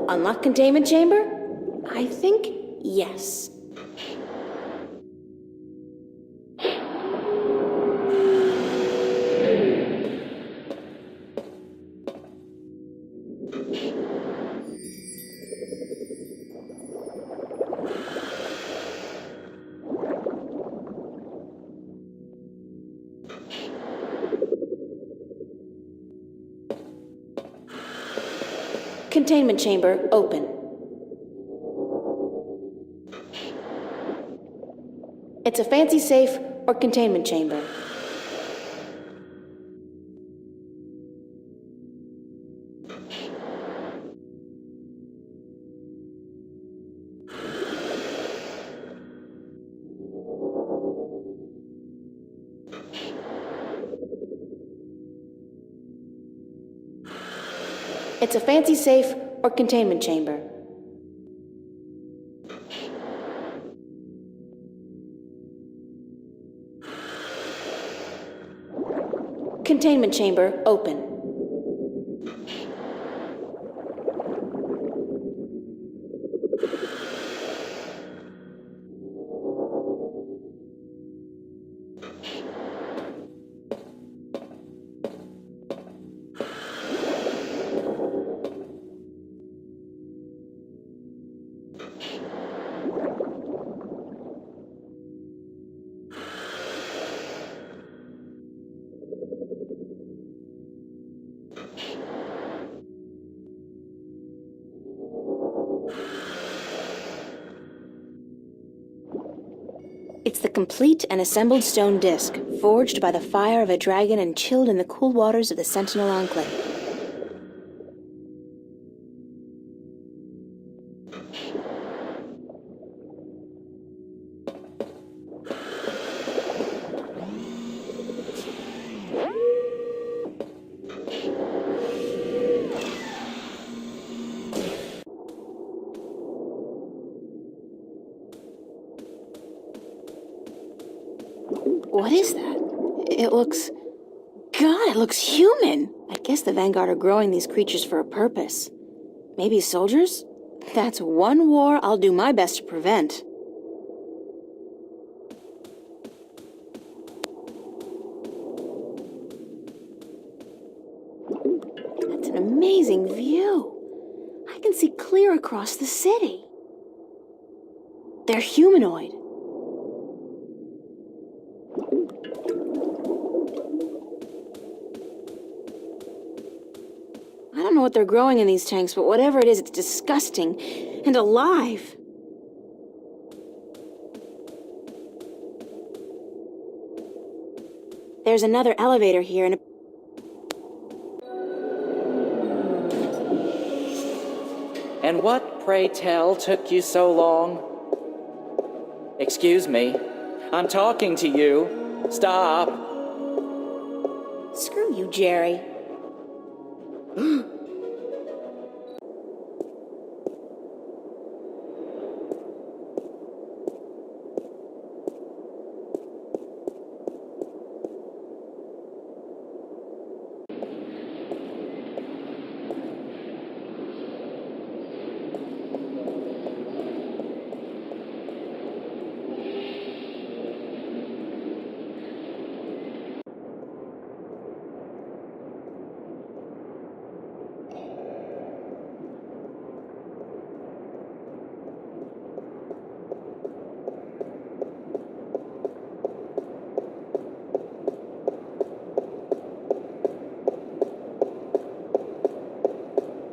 Unlock containment chamber? I think yes. Containment chamber open. It's a fancy safe or containment chamber. It's a fancy safe or containment chamber. Containment chamber open. It's the complete and assembled stone disc, forged by the fire of a dragon and chilled in the cool waters of the Sentinel Enclave. What is that? It looks... God, it looks human! I guess the Vanguard are growing these creatures for a purpose. Maybe soldiers? That's one war I'll do my best to prevent. That's an amazing view. I can see clear across the city. They're humanoid. I don't know what they're growing in these tanks, but whatever it is, it's disgusting and alive. There's another elevator here and And what, pray tell, took you so long? Excuse me. I'm talking to you. Stop. Screw you, Jerry.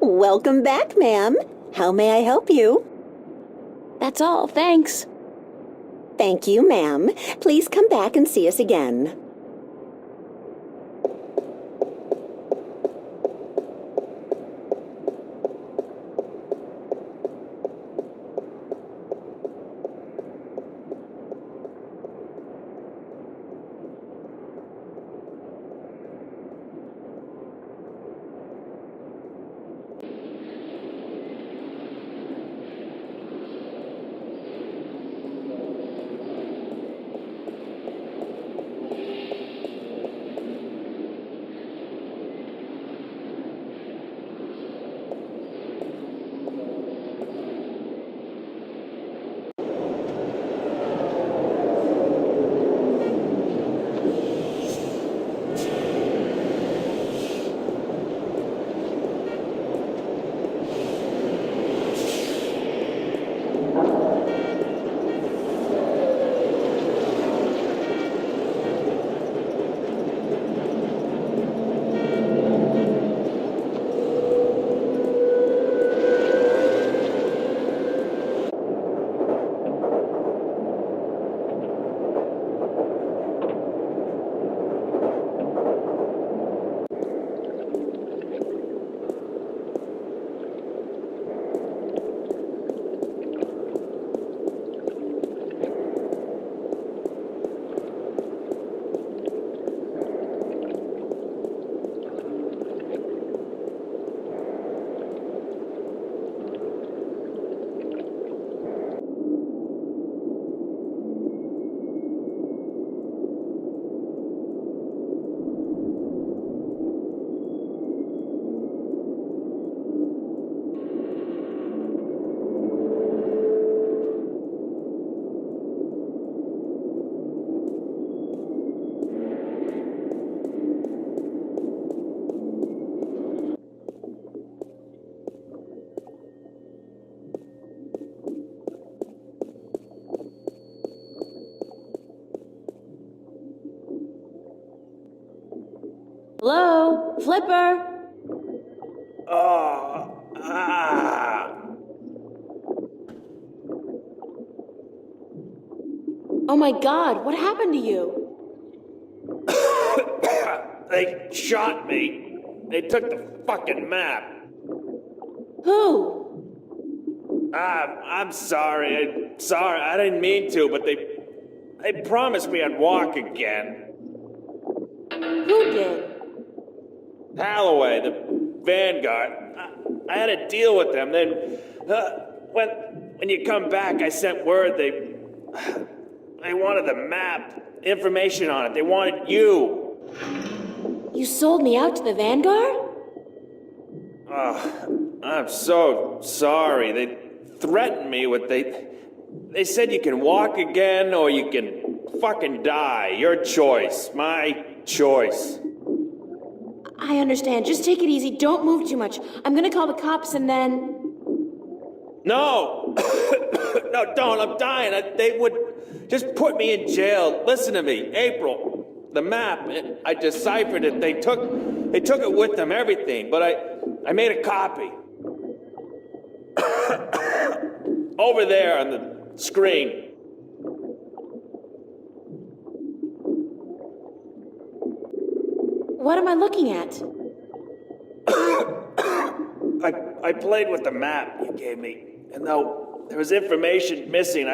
Welcome back, ma'am. How may I help you? That's all, thanks. Thank you, ma'am. Please come back and see us again. Hello? Flipper? Oh, ah. Oh my god, what happened to you? They shot me. They took the fucking map. Who? I'm sorry. Sorry, I didn't mean to, but they promised me I'd walk again. Who did? Halloway, the Vanguard. I had a deal with them. Then, when you come back, I sent word they wanted the map, information on it. They wanted you. You sold me out to the Vanguard? Oh, I'm so sorry. They threatened me with they said you can walk again or you can fucking die. Your choice. My choice. I understand. Just take it easy. Don't move too much. I'm gonna call the cops and then... No! No, don't. I'm dying. They would just put me in jail. Listen to me. April, the map, I deciphered it. They took it with them, everything. But I made a copy. Over there on the screen. What am I looking at? I played with the map you gave me, and though there was information missing,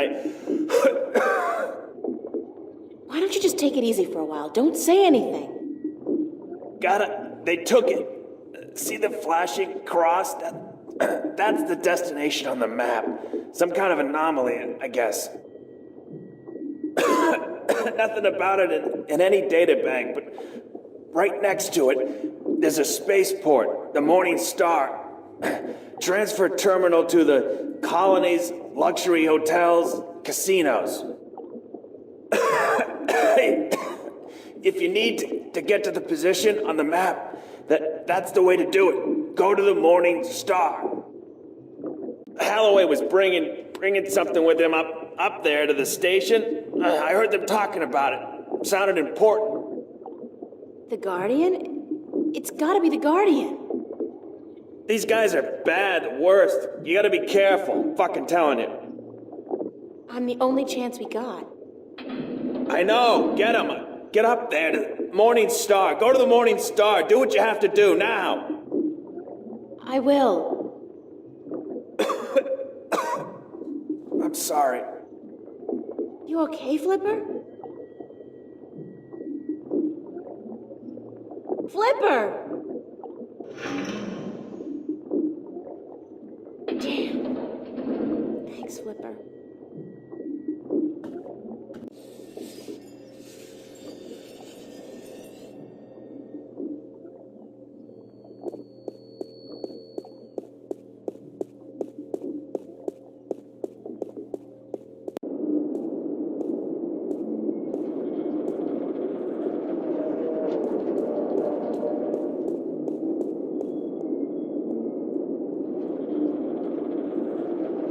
Why don't you just take it easy for a while? Don't say anything. They took it. See the flashing cross? That's the destination on the map. Some kind of anomaly, I guess. Nothing about it in any data bank, but right next to it, there's a spaceport, the Morning Star. Transfer terminal to the colonies, luxury hotels, casinos. If you need to get to the position on the map, that's the way to do it. Go to the Morning Star. Halloway was bringing something with him up there to the station. I heard them talking about it. Sounded important. The Guardian? It's gotta be the Guardian. These guys are bad, the worst. You gotta be careful. Fucking telling you. I'm the only chance we got. I know. Get them. Get up there to the Morning Star. Go to the Morning Star. Do what you have to do now. I will. I'm sorry. You okay, Flipper? Flipper! Damn. Thanks, Flipper.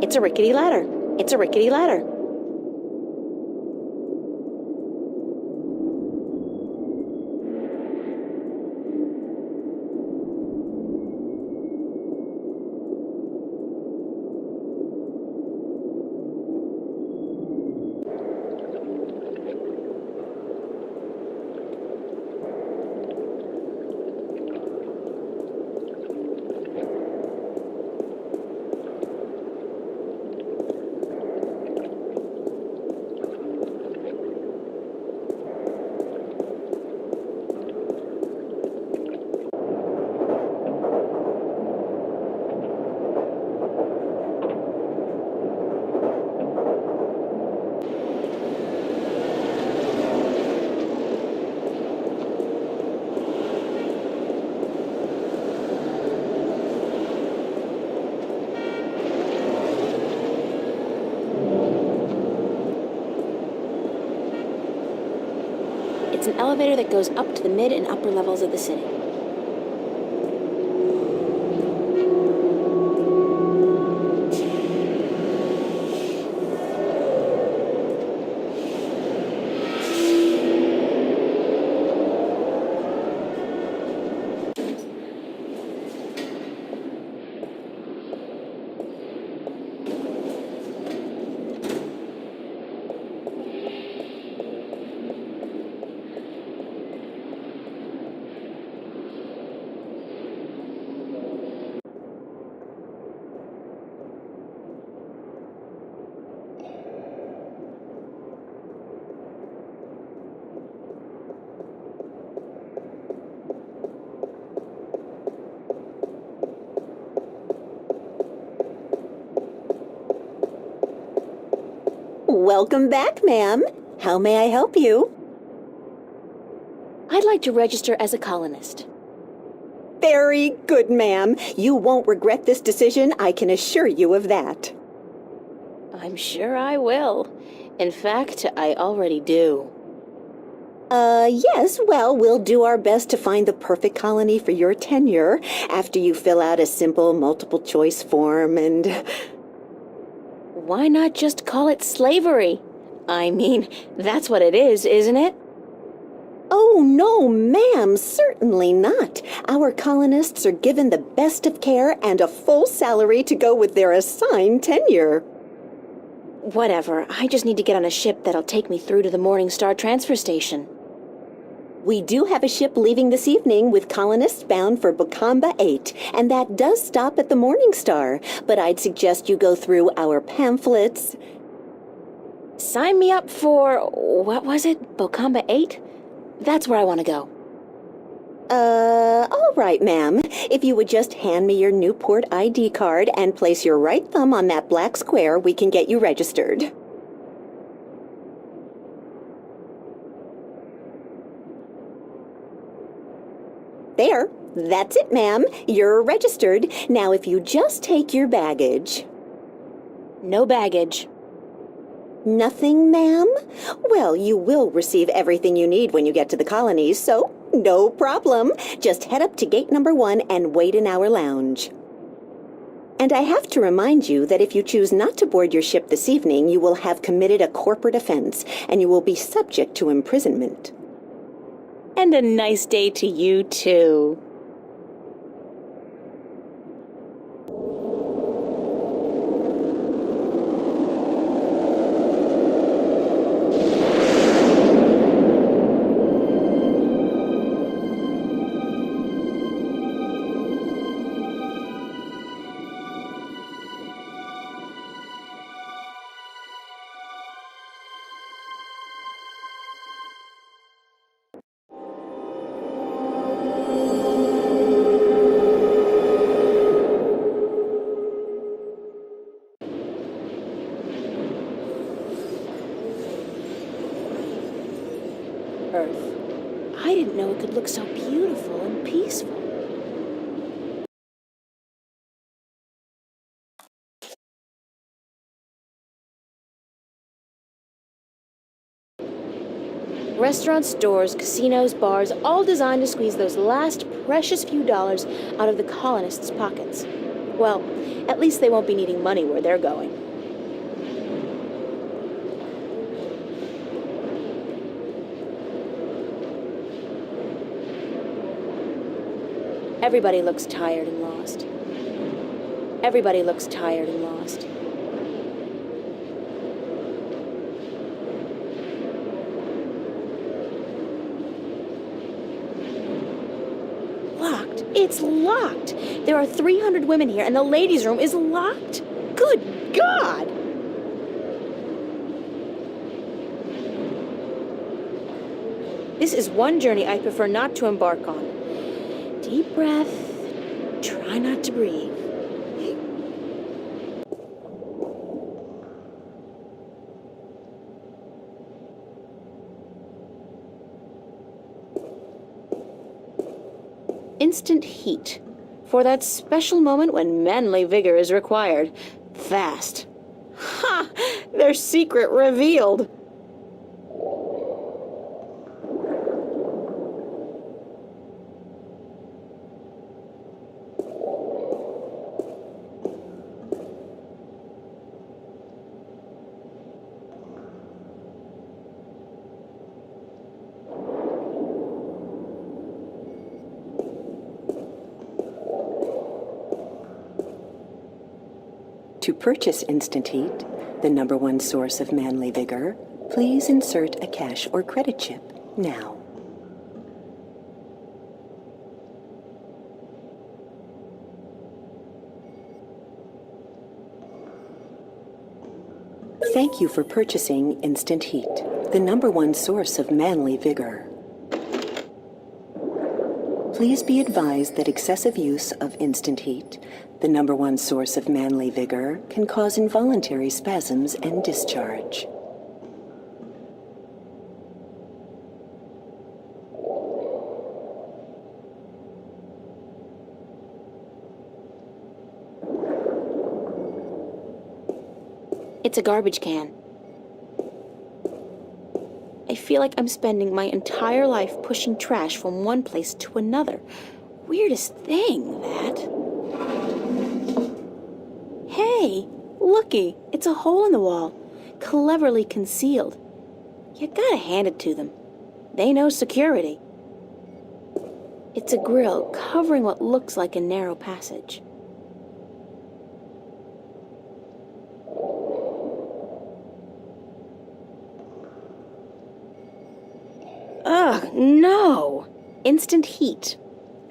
It's a rickety ladder. It's a rickety ladder. It's an elevator that goes up to the mid and upper levels of the city. Welcome back, ma'am. How may I help you? I'd like to register as a colonist. Very good, ma'am. You won't regret this decision, I can assure you of that. I'm sure I will. In fact, I already do. Yes, well, we'll do our best to find the perfect colony for your tenure after you fill out a simple multiple choice form and... Why not just call it slavery? I mean, that's what it is, isn't it? Oh, no, ma'am, certainly not. Our colonists are given the best of care and a full salary to go with their assigned tenure. Whatever, I just need to get on a ship that'll take me through to the Morning Star transfer station. We do have a ship leaving this evening with colonists bound for Bokamba 8, and that does stop at the Morning Star, but I'd suggest you go through our pamphlets. Sign me up for, what was it, Bokamba 8? That's where I want to go. All right, ma'am. If you would just hand me your Newport ID card and place your right thumb on that black square, we can get you registered. There. That's it, ma'am. You're registered. Now, if you just take your baggage. No baggage. Nothing, ma'am? Well, you will receive everything you need when you get to the colonies, so no problem. Just head up to gate number 1 and wait in our lounge. And I have to remind you that if you choose not to board your ship this evening, you will have committed a corporate offense, and you will be subject to imprisonment. And a nice day to you, too. Earth. I didn't know it could look so beautiful and peaceful. Restaurants, stores, casinos, bars, all designed to squeeze those last precious few dollars out of the colonists' pockets. Well, at least they won't be needing money where they're going. Everybody looks tired and lost. Everybody looks tired and lost. Locked. It's locked. There are 300 women here, and the ladies' room is locked. Good God! This is one journey I prefer not to embark on. Deep breath. Try not to breathe. Instant heat. For that special moment when manly vigor is required. Fast. Ha! Their secret revealed. To purchase Instant Heat, the #1 source of manly vigor, please insert a cash or credit chip now. Thank you for purchasing Instant Heat, the #1 source of manly vigor. Please be advised that excessive use of Instant Heat, the #1 source of manly vigor, can cause involuntary spasms and discharge. It's a garbage can. I feel like I'm spending my entire life pushing trash from one place to another. Weirdest thing, that. Hey, looky, it's a hole in the wall, cleverly concealed. You gotta hand it to them. They know security. It's a grill covering what looks like a narrow passage. Ugh, no! Instant heat.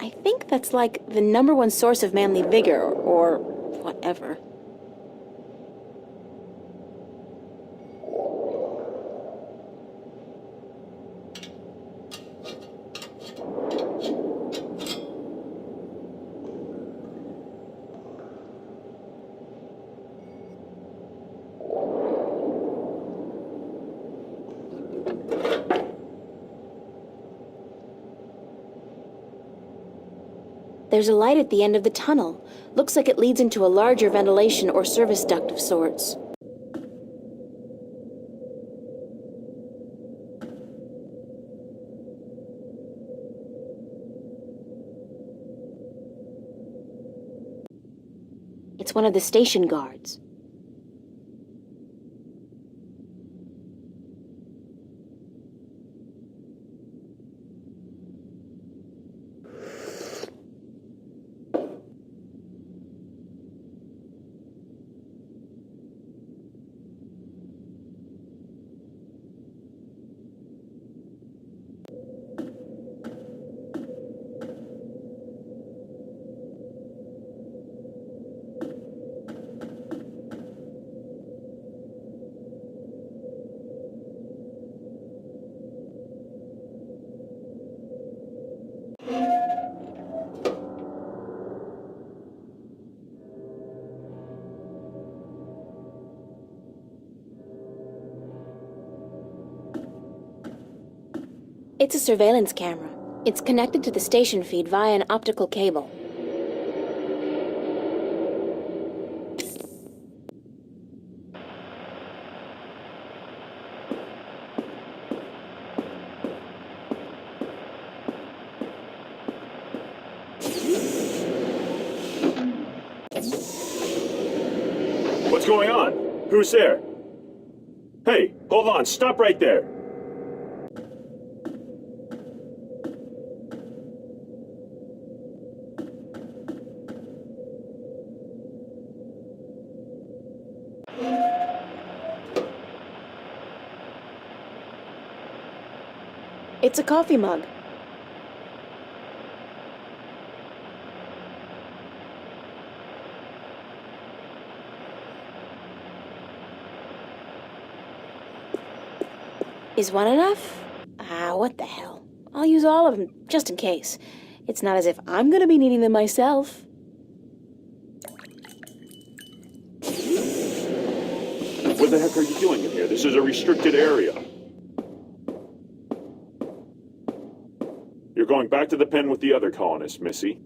I think that's like the #1 source of manly vigor, or whatever. There's a light at the end of the tunnel. Looks like it leads into a larger ventilation or service duct of sorts. It's one of the station guards. It's a surveillance camera. It's connected to the station feed via an optical cable. What's going on? Who's there? Hey, hold on, stop right there. It's a coffee mug. Is one enough? What the hell. I'll use all of them, just in case. It's not as if I'm gonna be needing them myself. What the heck are you doing in here? This is a restricted area. You're going back to the pen with the other colonists, Missy.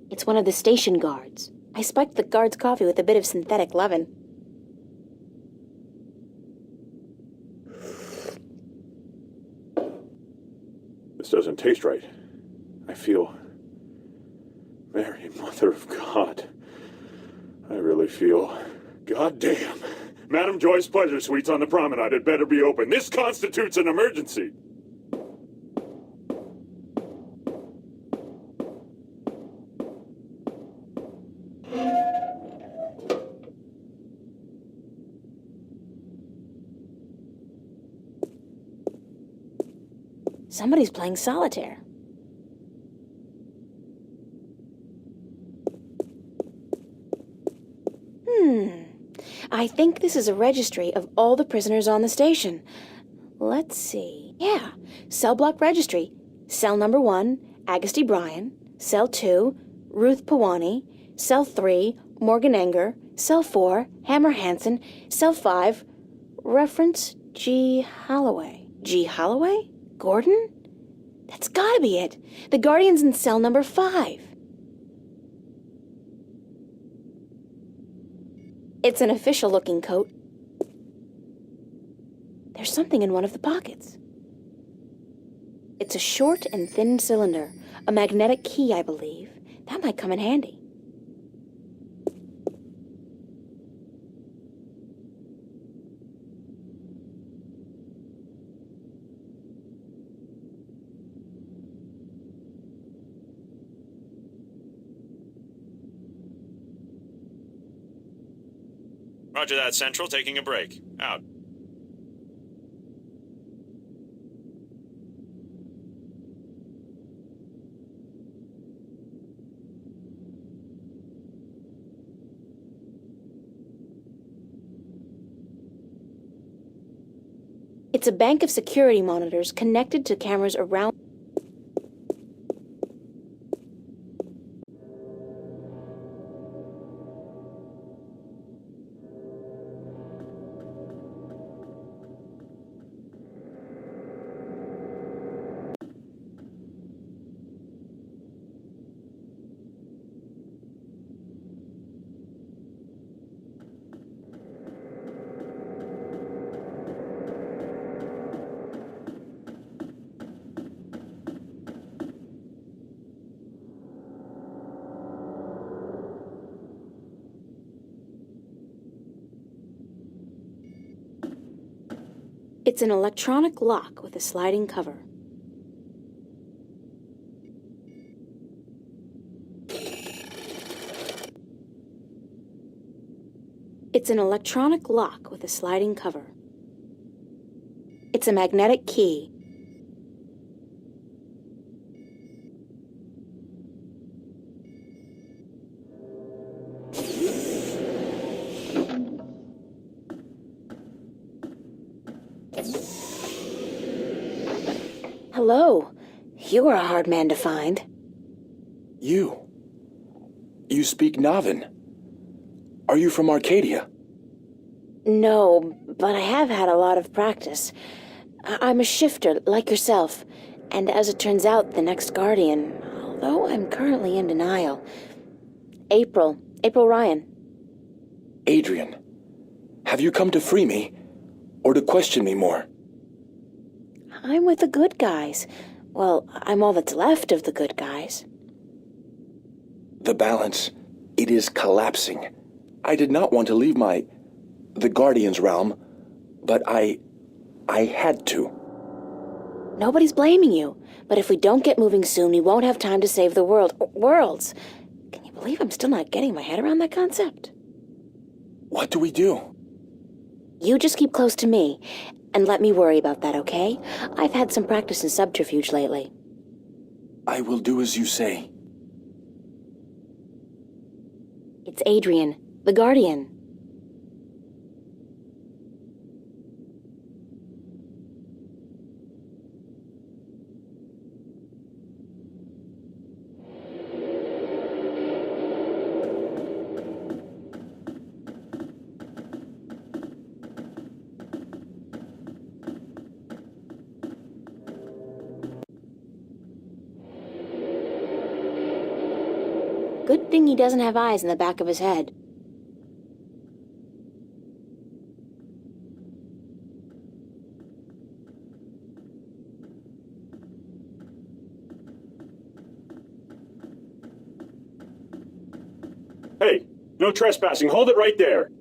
It's one of the station guards. I spiked the guard's coffee with a bit of synthetic leaven. This doesn't taste right. I feel... Mary, Mother of God. I really feel... Goddamn. Madam Joy's Pleasure Suites on the promenade had better be open. This constitutes an emergency. Somebody's playing solitaire. I think this is a registry of all the prisoners on the station. Let's see. Yeah, cell block registry. Cell number 1, Agusty Bryan. Cell 2, Ruth Pawani. Cell 3, Morgan Enger. Cell 4, Hammer Hansen. Cell 5, reference G. Holloway. G. Holloway? Gordon? That's gotta be it. The Guardian's in cell number 5. It's an official-looking coat. There's something in one of the pockets. It's a short and thin cylinder, a magnetic key, I believe. That might come in handy. Roger that, Central. Taking a break. Out. It's a bank of security monitors connected to cameras around. It's an electronic lock with a sliding cover. It's an electronic lock with a sliding cover. It's a magnetic key. Hello. You were a hard man to find. You speak Navin. Are you from Arcadia? No, but I have had a lot of practice. I'm a shifter, like yourself. And as it turns out, the next Guardian, although I'm currently in denial. April Ryan. Adrian, have you come to free me? Or to question me more? I'm with the good guys. Well, I'm all that's left of the good guys. The balance, it is collapsing. I did not want to leave the Guardian's realm, but I had to. Nobody's blaming you, but if we don't get moving soon, we won't have time to save the worlds. Can you believe I'm still not getting my head around that concept? What do we do? You just keep close to me, and let me worry about that, okay? I've had some practice in subterfuge lately. I will do as you say. It's Adrian, the Guardian. Good thing he doesn't have eyes in the back of his head. Hey, no trespassing. Hold it right there.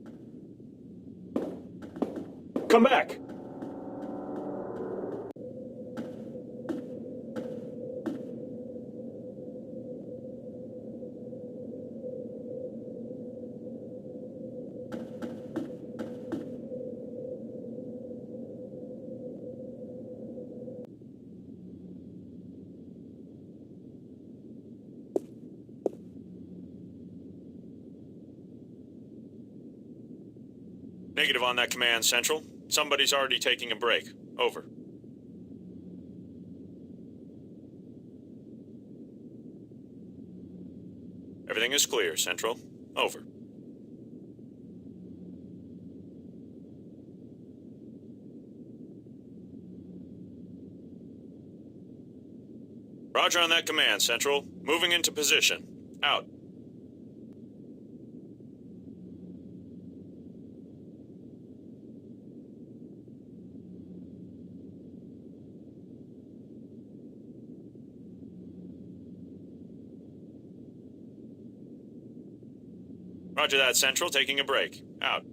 Come back. Negative on that command, Central. Somebody's already taking a break. Over. Everything is clear, Central. Over. Roger on that command, Central. Moving into position. Out. Roger that, Central. Taking a break. Out.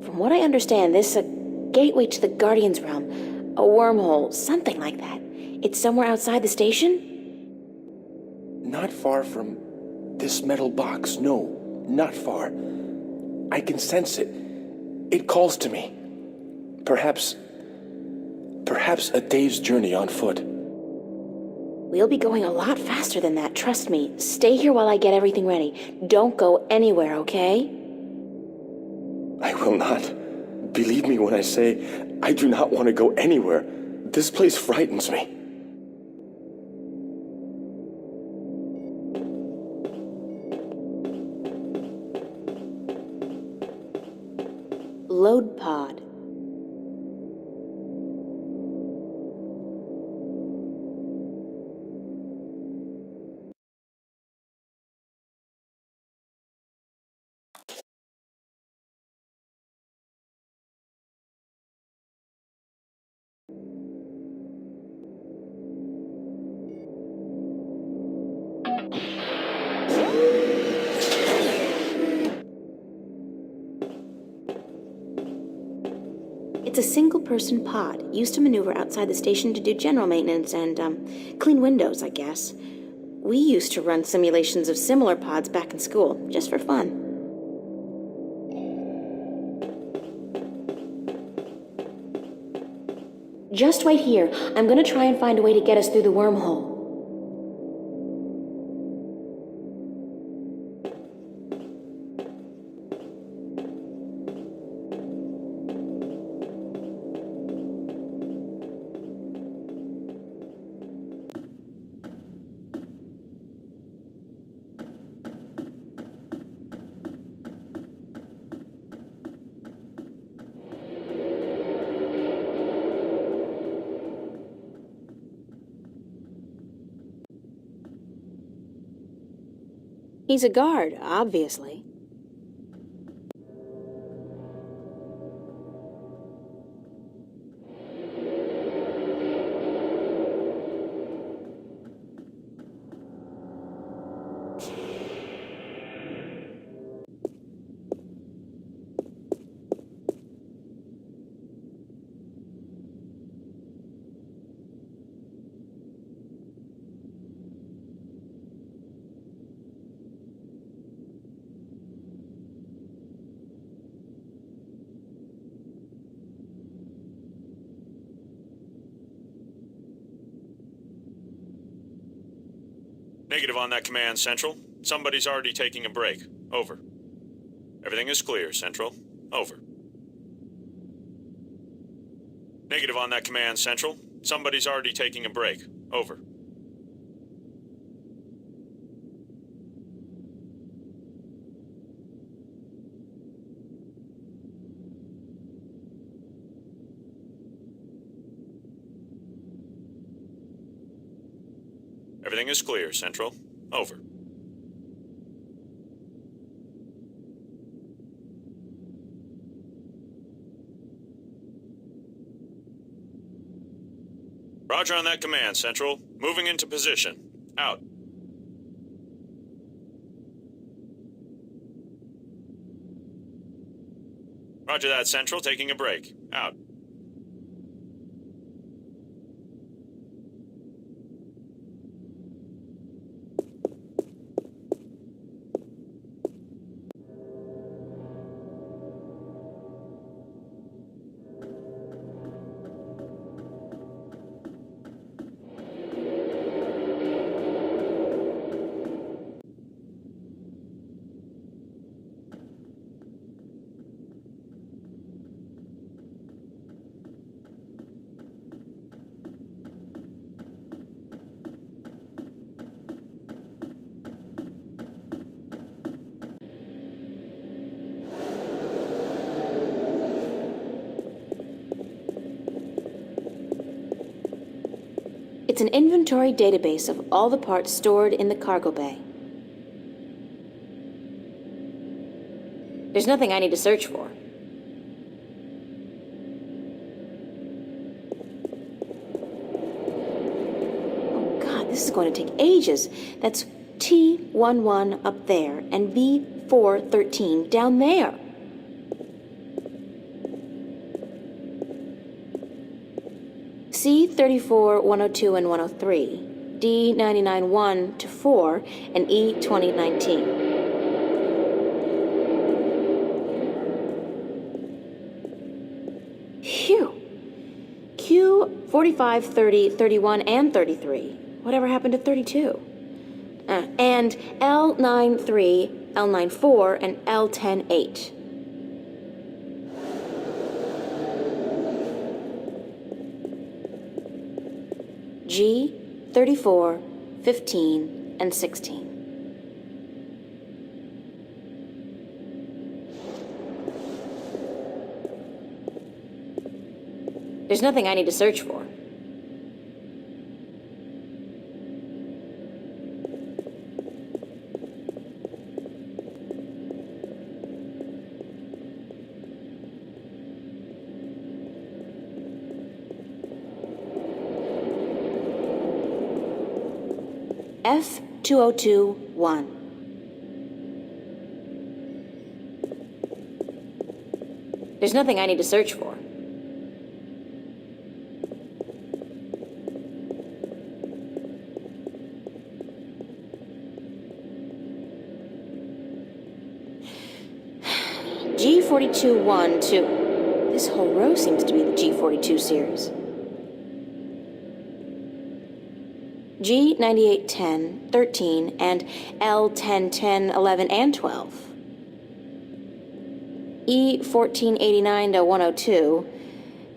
From what I understand, this is a gateway to the Guardian's realm. A wormhole, something like that. It's somewhere outside the station? Not far from this metal box. No, not far. I can sense it. It calls to me. Perhaps a day's journey on foot. We'll be going a lot faster than that, trust me. Stay here while I get everything ready. Don't go anywhere, okay? I will not. Believe me when I say I do not want to go anywhere. This place frightens me. Load pod. It's a single-person pod, used to maneuver outside the station to do general maintenance and, clean windows, I guess. We used to run simulations of similar pods back in school, just for fun. Just wait here. I'm gonna try and find a way to get us through the wormhole. He's a guard, obviously. Negative on that command, Central. Somebody's already taking a break. Over. Everything is clear, Central. Over. Negative on that command, Central. Somebody's already taking a break. Over. Everything is clear, Central. Over. Roger on that command, Central. Moving into position. Out. Roger that, Central. Taking a break. Out. It's an inventory database of all the parts stored in the cargo bay. There's nothing I need to search for. Oh God, this is going to take ages. That's T11 up there and B413 down there. C34, 102, and 103, D99, 1 to 4, and E2019. Phew. Q45, 30, 31, and 33. Whatever happened to 32? And L93, L94, and L108. G, 34, 15, and 16. There's nothing I need to search for. F2021. There's nothing I need to search for. G42-1, 2. This whole row seems to be the G42 series. G98, 10, 13, and L10, 10, 11, and 12. E1489 to 102,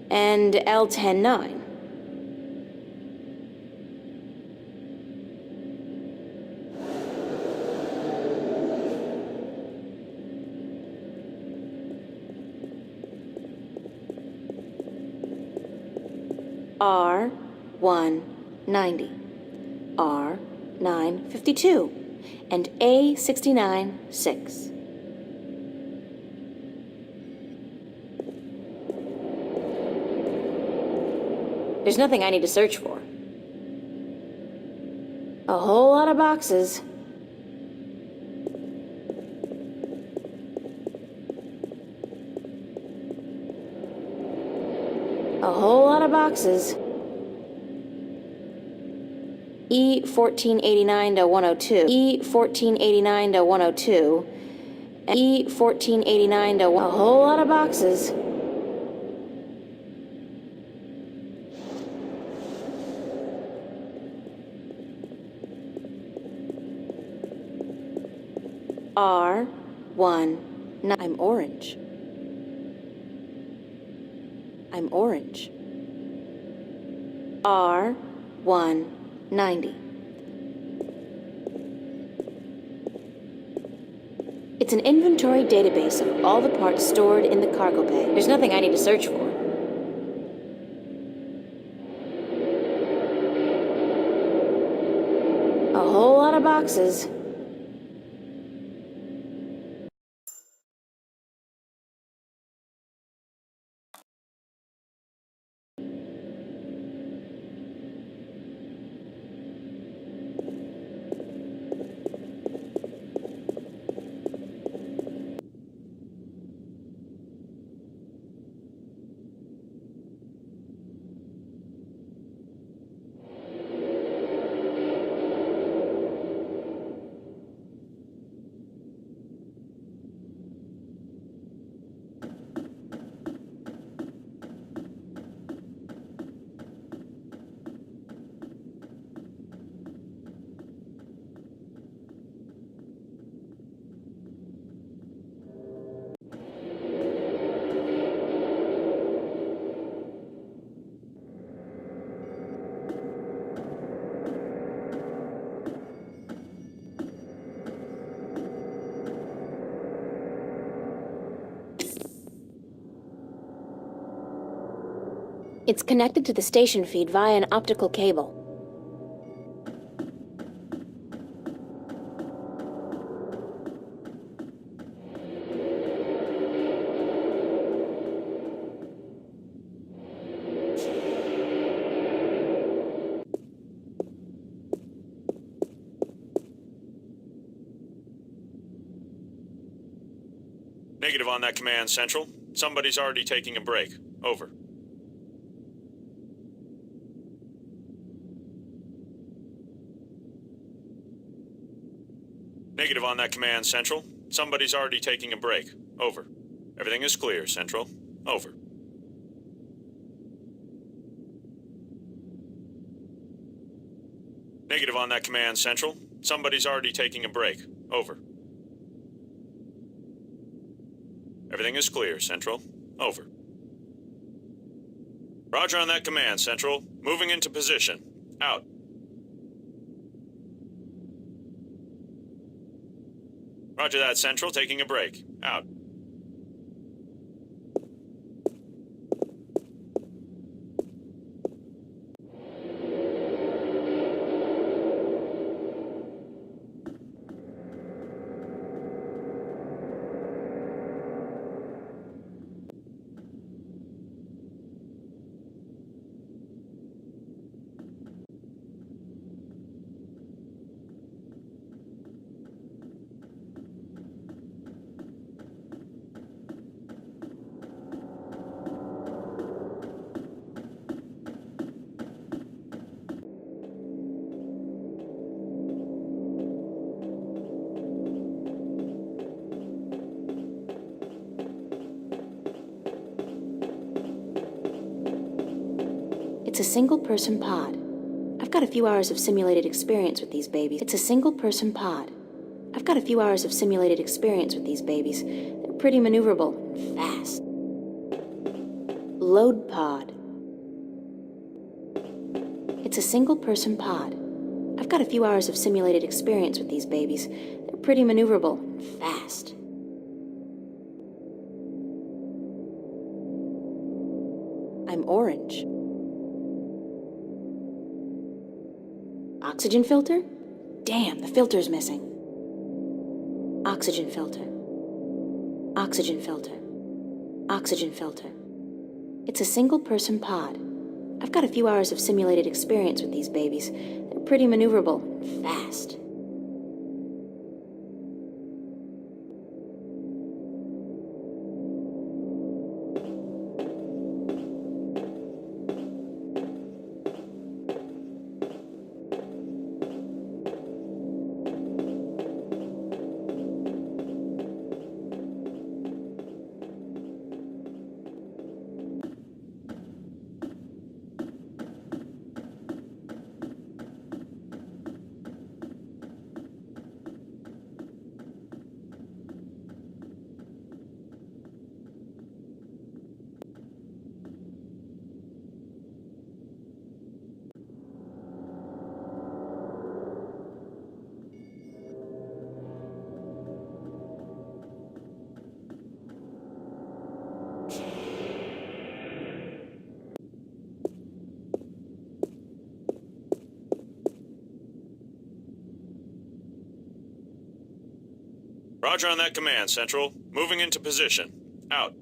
and L10, 9. R190. R952, and A69, 6. There's nothing I need to search for. A whole lot of boxes. A whole lot of boxes. E1489 to 102, E1489 to 102, E1489 to a whole lot of boxes. R1. I'm orange. I'm orange. R190. It's an inventory database of all the parts stored in the cargo bay. There's nothing I need to search for. A whole lot of boxes. It's connected to the station feed via an optical cable. Negative on that command, Central. Somebody's already taking a break. Over. Negative on that command, Central. Somebody's already taking a break. Over. Everything is clear, Central. Over. Negative on that command, Central. Somebody's already taking a break. Over. Everything is clear, Central. Over. Roger on that command, Central. Moving into position. Out. Roger that, Central. Taking a break. Out. It's a single-person pod. I've got a few hours of simulated experience with these babies. It's a single-person pod. I've got a few hours of simulated experience with these babies. They're pretty maneuverable and fast. Load pod. It's a single-person pod. I've got a few hours of simulated experience with these babies. They're pretty maneuverable and fast. I'm orange. Oxygen filter? Damn, the filter's missing. Oxygen filter. Oxygen filter. Oxygen filter. It's a single-person pod. I've got a few hours of simulated experience with these babies. They're pretty maneuverable and fast. Roger on that command, Central. Moving into position. Out.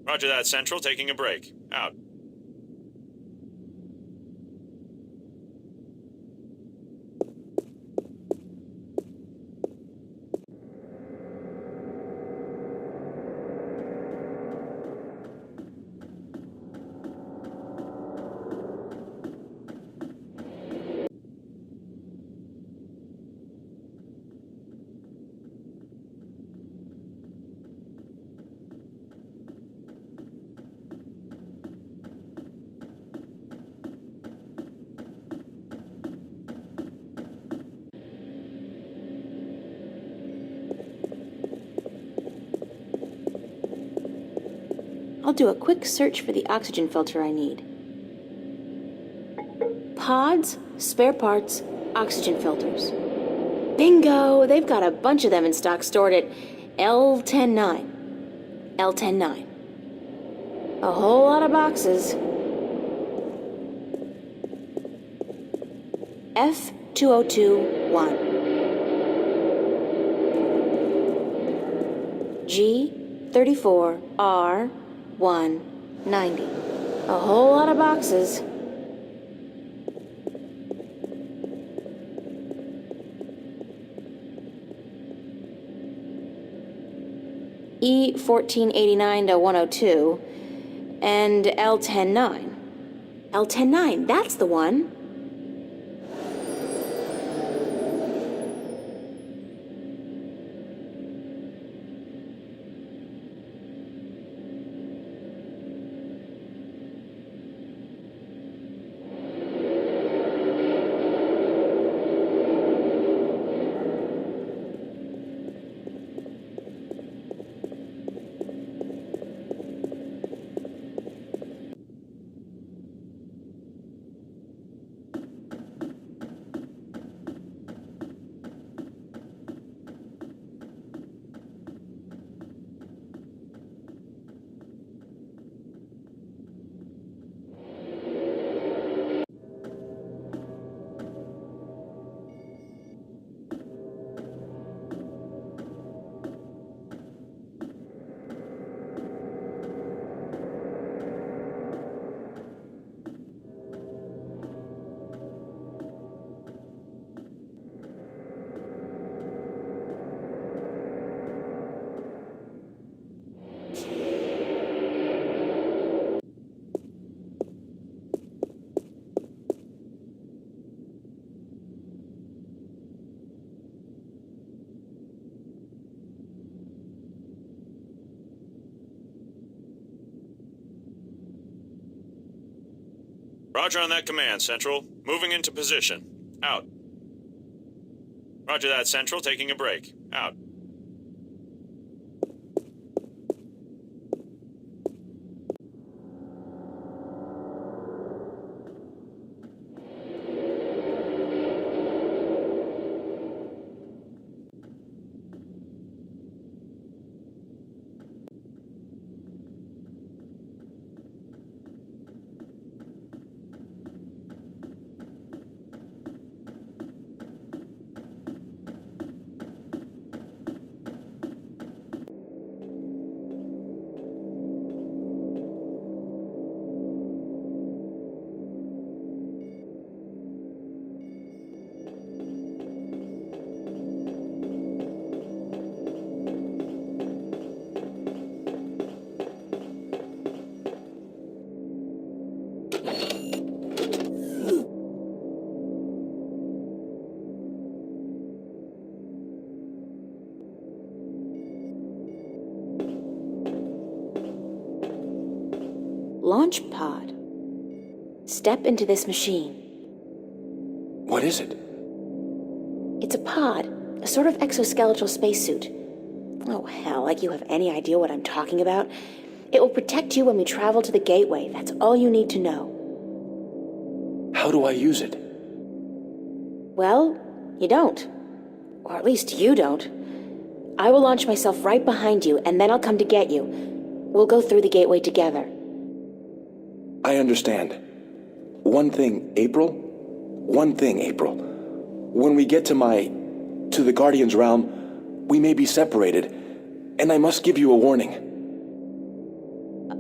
Roger that, Central. Taking a break. Out. I'll do a quick search for the oxygen filter I need. Pods, spare parts, oxygen filters. Bingo! They've got a bunch of them in stock stored at L109. L109. A whole lot of boxes. F2021. G34R190. A whole lot of boxes. E1489-102 and L109. L109, that's the one. Roger on that command, Central. Moving into position. Out. Roger that, Central. Taking a break. Out. Launch pod. Step into this machine. What is it? It's a pod, a sort of exoskeletal spacesuit. Oh, hell, like you have any idea what I'm talking about. It will protect you when we travel to the gateway. That's all you need to know. How do I use it? Well, you don't. Or at least you don't. I will launch myself right behind you, and then I'll come to get you. We'll go through the gateway together. I understand. One thing, April. When we get to the Guardian's realm, we may be separated, and I must give you a warning.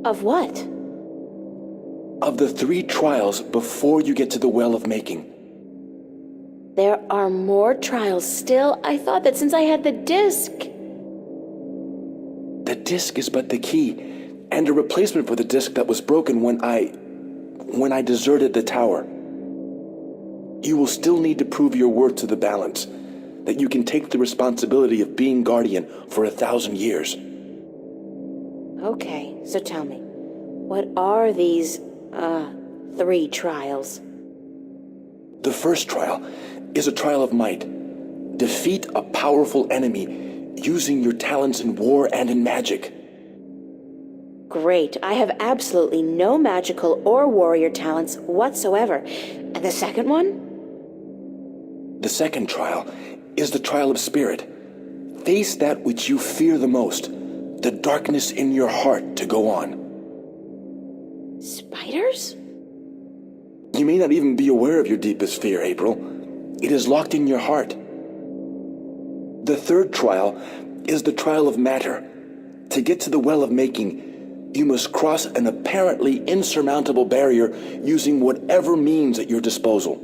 Of what? Of the 3 trials before you get to the Well of Making. There are more trials still? I thought that since I had the disc. The disc is but the key, and a replacement for the disc that was broken when I deserted the tower. You will still need to prove your worth to the balance, that you can take the responsibility of being Guardian for 1,000 years. Okay, so tell me, what are these, 3 trials? The first trial is a trial of might. Defeat a powerful enemy using your talents in war and in magic. Great, I have absolutely no magical or warrior talents whatsoever. And the second one? The second trial is the trial of spirit. Face that which you fear the most, the darkness in your heart to go on. Spiders? You may not even be aware of your deepest fear, April. It is locked in your heart. The third trial is the trial of matter. To get to the Well of Making, you must cross an apparently insurmountable barrier using whatever means at your disposal.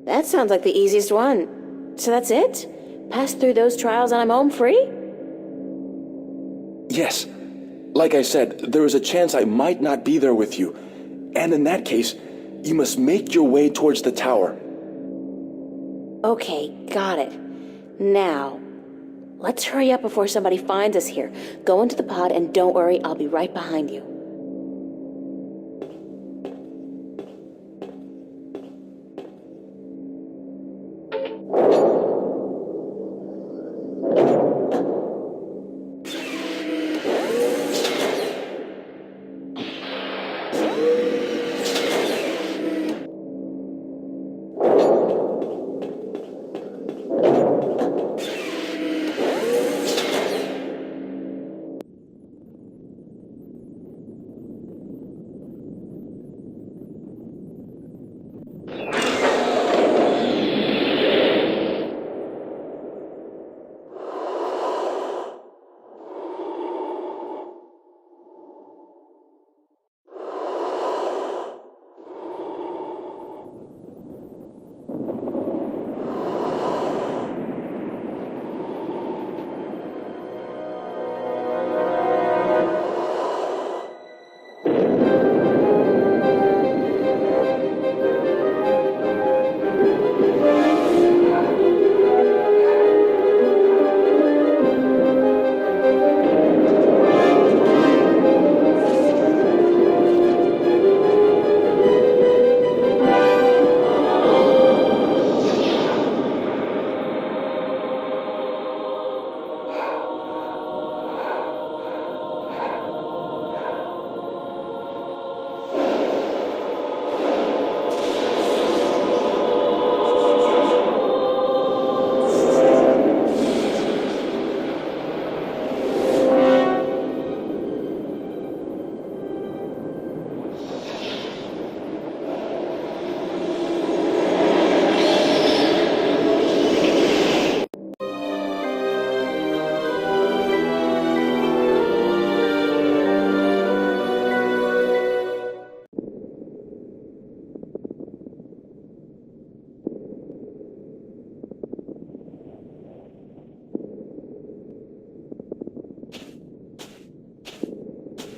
That sounds like the easiest one. So that's it? Pass through those trials and I'm home free? Yes. Like I said, there is a chance I might not be there with you. And in that case, you must make your way towards the tower. Okay, got it. Now, let's hurry up before somebody finds us here. Go into the pod and don't worry, I'll be right behind you.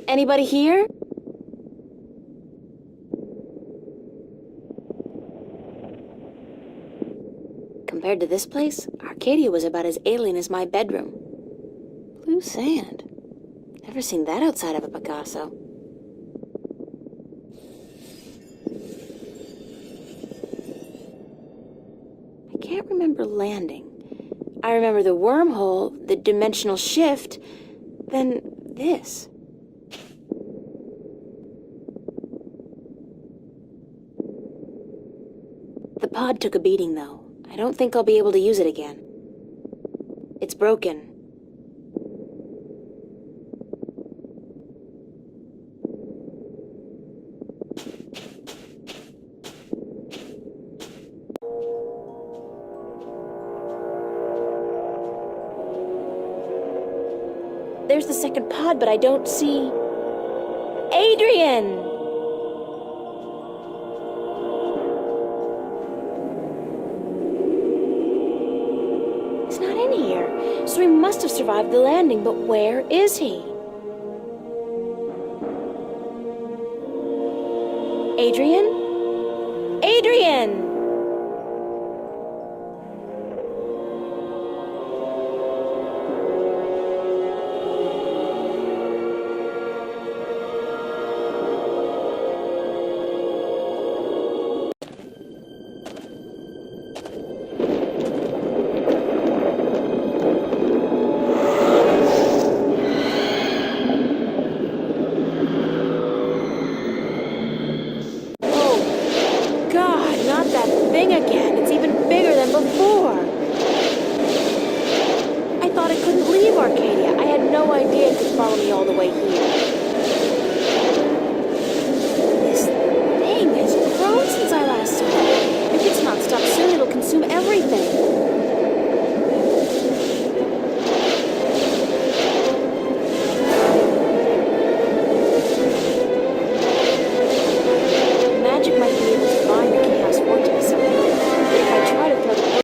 Anybody here? Compared to this place, Arcadia was about as alien as my bedroom. Blue sand. Never seen that outside of a Picasso. I can't remember landing. I remember the wormhole, the dimensional shift, then this. The pod took a beating, though. I don't think I'll be able to use it again. It's broken. There's the second pod, but I don't see... Adrian! He's not in here, so he must have survived the landing, but where is he? Adrian?